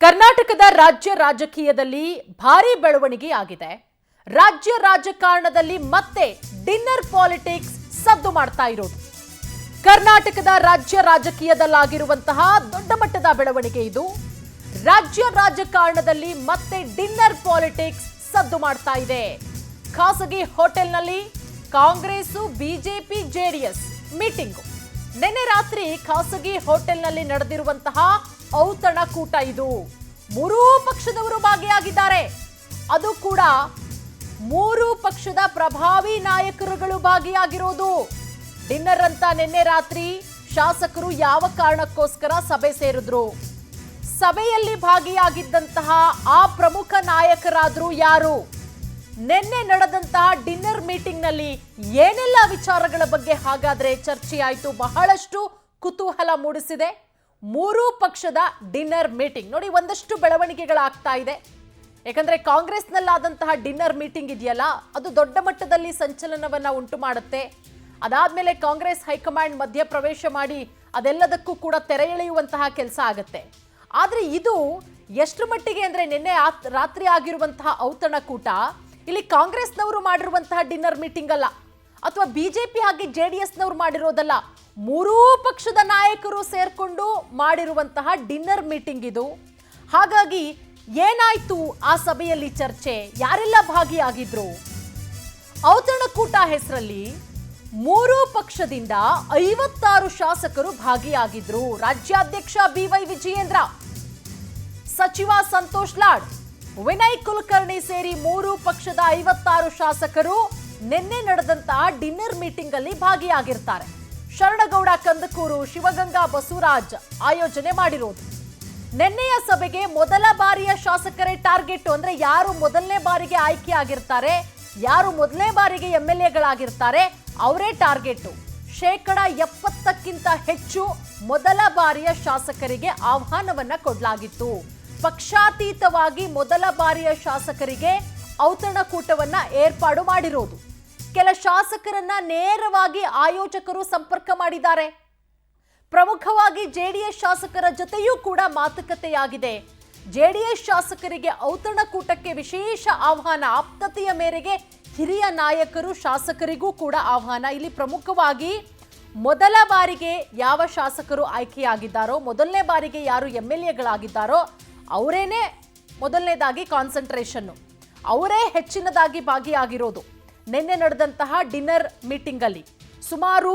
ಕರ್ನಾಟಕದ ರಾಜ್ಯ ರಾಜಕೀಯದಲ್ಲಿ ಭಾರಿ ಬೆಳವಣಿಗೆ ಆಗಿದೆ. ರಾಜ್ಯ ರಾಜಕಾರಣದಲ್ಲಿ ಮತ್ತೆ ಡಿನ್ನರ್ ಪಾಲಿಟಿಕ್ಸ್ ಸದ್ದು ಮಾಡ್ತಾ ಇರೋದು. ಕರ್ನಾಟಕದ ರಾಜ್ಯ ರಾಜಕೀಯದಲ್ಲಾಗಿರುವಂತಹ ದೊಡ್ಡ ಮಟ್ಟದ ಬೆಳವಣಿಗೆ ಇದು. ರಾಜ್ಯ ರಾಜಕಾರಣದಲ್ಲಿ ಮತ್ತೆ ಡಿನ್ನರ್ ಪಾಲಿಟಿಕ್ಸ್ ಸದ್ದು ಮಾಡ್ತಾ ಇದೆ. ಖಾಸಗಿ ಹೋಟೆಲ್ನಲ್ಲಿ ಕಾಂಗ್ರೆಸ್, ಬಿಜೆಪಿ, ಜೆಡಿಎಸ್ ಮೀಟಿಂಗ್. ನಿನ್ನೆ ರಾತ್ರಿ ಖಾಸಗಿ ಹೋಟೆಲ್ನಲ್ಲಿ ನಡೆದಿರುವಂತಹ ಔತಣಕೂಟ ಇದು. ಮೂರೂ ಪಕ್ಷದವರು ಭಾಗಿಯಾಗಿದ್ದಾರೆ. ಅದು ಕೂಡ ಮೂರು ಪಕ್ಷದ ಪ್ರಭಾವಿ ನಾಯಕರುಗಳು ಭಾಗಿಯಾಗಿರೋದು. ಡಿನ್ನರ್ ಅಂತ ನಿನ್ನೆ ರಾತ್ರಿ ಶಾಸಕರು ಯಾವ ಕಾರಣಕ್ಕೋಸ್ಕರ ಸಭೆ ಸೇರಿದ್ರು, ಸಭೆಯಲ್ಲಿ ಭಾಗಿಯಾಗಿದ್ದಂತಹ ಆ ಪ್ರಮುಖ ನಾಯಕರಾದ್ರು ಯಾರು, ನಿನ್ನೆ ನಡೆದಂತಹ ಡಿನ್ನರ್ ಮೀಟಿಂಗ್ ನಲ್ಲಿ ಏನೆಲ್ಲ ವಿಚಾರಗಳ ಬಗ್ಗೆ ಹಾಗಾದ್ರೆ ಚರ್ಚೆಯಾಯಿತು, ಬಹಳಷ್ಟು ಕುತೂಹಲ ಮೂಡಿಸಿದೆ. ಮೂರೂ ಪಕ್ಷದ ಡಿನ್ನರ್ ಮೀಟಿಂಗ್ ನೋಡಿ, ಒಂದಷ್ಟು ಬೆಳವಣಿಗೆಗಳಾಗ್ತಾ ಇದೆ. ಯಾಕಂದ್ರೆ ಕಾಂಗ್ರೆಸ್ನಲ್ಲಾದಂತಹ ಡಿನ್ನರ್ ಮೀಟಿಂಗ್ ಇದೆಯಲ್ಲ, ಅದು ದೊಡ್ಡ ಮಟ್ಟದಲ್ಲಿ ಸಂಚಲನವನ್ನ ಉಂಟು ಮಾಡುತ್ತೆ. ಅದಾದ್ಮೇಲೆ ಕಾಂಗ್ರೆಸ್ ಹೈಕಮಾಂಡ್ ಮಧ್ಯ ಪ್ರವೇಶ ಮಾಡಿ ಅದೆಲ್ಲದಕ್ಕೂ ಕೂಡ ತೆರೆ ಎಳೆಯುವಂತಹ ಕೆಲಸ ಆಗುತ್ತೆ. ಆದ್ರೆ ಇದು ಎಷ್ಟು ಮಟ್ಟಿಗೆ ಅಂದ್ರೆ ನಿನ್ನೆ ರಾತ್ರಿ ಆಗಿರುವಂತಹ ಔತಣಕೂಟ ಇಲ್ಲಿ ಕಾಂಗ್ರೆಸ್ನವರು ಮಾಡಿರುವಂತಹ ಡಿನ್ನರ್ ಮೀಟಿಂಗ್ ಅಲ್ಲ, ಅಥವಾ ಬಿಜೆಪಿ ಹಾಗೆ ಜೆಡಿಎಸ್ನವರು ಮಾಡಿರೋದಲ್ಲ, ಮೂರೂ ಪಕ್ಷದ ನಾಯಕರು ಸೇರ್ಕೊಂಡು ಮಾಡಿರುವಂತಹ ಡಿನ್ನರ್ ಮೀಟಿಂಗ್ ಇದು. ಹಾಗಾಗಿ ಏನಾಯ್ತು ಆ ಸಭೆಯಲ್ಲಿ, ಚರ್ಚೆ, ಯಾರೆಲ್ಲ ಭಾಗಿಯಾಗಿದ್ರು? ಔತಣಕೂಟ ಹೆಸರಲ್ಲಿ ಮೂರೂ ಪಕ್ಷದಿಂದ 56 ಶಾಸಕರು ಭಾಗಿಯಾಗಿದ್ರು. ರಾಜ್ಯಾಧ್ಯಕ್ಷ ಬಿವೈ ವಿಜಯೇಂದ್ರ, ಸಚಿವ ಸಂತೋಷ್ ಲಾಡ್, ವಿನಯ್ ಕುಲಕರ್ಣಿ ಸೇರಿ ಮೂರು ಪಕ್ಷದ 56 ಶಾಸಕರು ನಿನ್ನೆ ನಡೆದಂತಹ ಡಿನ್ನರ್ ಮೀಟಿಂಗ್ ಅಲ್ಲಿ ಭಾಗಿಯಾಗಿರ್ತಾರೆ. ಶರಣಗೌಡ ಕಂದಕೂರು, ಶಿವಗಂಗಾ ಬಸವರಾಜ್ ಆಯೋಜನೆ ಮಾಡಿರೋದು. ನಿನ್ನೆಯ ಸಭೆಗೆ ಮೊದಲ ಬಾರಿಯ ಶಾಸಕರೇ ಟಾರ್ಗೆಟ್. ಅಂದ್ರೆ ಯಾರು ಮೊದಲನೇ ಬಾರಿಗೆ ಆಯ್ಕೆ ಆಗಿರ್ತಾರೆ, ಯಾರು ಮೊದಲನೇ ಬಾರಿಗೆ MLAಗಳಾಗಿರ್ತಾರೆ, ಅವರೇ ಟಾರ್ಗೆಟ್. 70%ಕ್ಕಿಂತ ಹೆಚ್ಚು ಮೊದಲ ಬಾರಿಯ ಶಾಸಕರಿಗೆ ಆಹ್ವಾನವನ್ನ ಕೊಡಲಾಗಿತ್ತು. ಪಕ್ಷಾತೀತವಾಗಿ ಮೊದಲ ಬಾರಿಯ ಶಾಸಕರಿಗೆ ಔತಣಕೂಟವನ್ನ ಏರ್ಪಾಡು ಮಾಡಿರೋದು. ಕೆಲ ಶಾಸಕರನ್ನ ನೇರವಾಗಿ ಆಯೋಜಕರು ಸಂಪರ್ಕ ಮಾಡಿದ್ದಾರೆ. ಪ್ರಮುಖವಾಗಿ ಜೆಡಿಎಸ್ ಶಾಸಕರ ಜೊತೆಯೂ ಕೂಡ ಮಾತುಕತೆಯಾಗಿದೆ. ಜೆಡಿಎಸ್ ಶಾಸಕರಿಗೆ ಔತಣಕೂಟಕ್ಕೆ ವಿಶೇಷ ಆಹ್ವಾನ, ಆಪ್ತತೆಯ ಮೇರೆಗೆ ಹಿರಿಯ ನಾಯಕರು ಶಾಸಕರಿಗೂ ಕೂಡ ಆಹ್ವಾನ. ಇಲ್ಲಿ ಪ್ರಮುಖವಾಗಿ ಮೊದಲ ಬಾರಿಗೆ ಯಾವ ಶಾಸಕರು ಆಯ್ಕೆಯಾಗಿದ್ದಾರೋ, ಮೊದಲನೇ ಬಾರಿಗೆ ಯಾರು MLAಗಳಾಗಿದ್ದಾರೋ ಅವರೇನೆ ಮೊದಲನೇದಾಗಿ ಕಾನ್ಸಂಟ್ರೇಷನ್, ಅವರೇ ಹೆಚ್ಚಿನದಾಗಿ ಭಾಗಿಯಾಗಿರೋದು. ನಿನ್ನೆ ನಡೆದಂತಹ ಡಿನ್ನರ್ ಮೀಟಿಂಗ್ ಅಲ್ಲಿ ಸುಮಾರು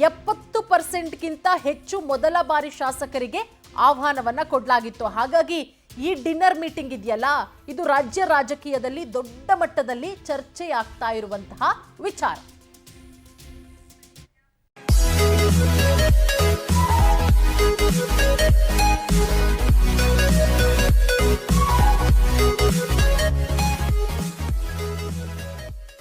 70%ಕ್ಕಿಂತ ಹೆಚ್ಚು ಮೊದಲ ಬಾರಿ ಶಾಸಕರಿಗೆ ಆಹ್ವಾನವನ್ನ ಕೊಡಲಾಗಿತ್ತು. ಹಾಗಾಗಿ ಈ ಡಿನ್ನರ್ ಮೀಟಿಂಗ್ ಇದೆಯಲ್ಲ, ಇದು ರಾಜ್ಯ ರಾಜಕೀಯದಲ್ಲಿ ದೊಡ್ಡ ಮಟ್ಟದಲ್ಲಿ ಚರ್ಚೆಯಾಗ್ತಾ ಇರುವಂತಹ ವಿಚಾರ.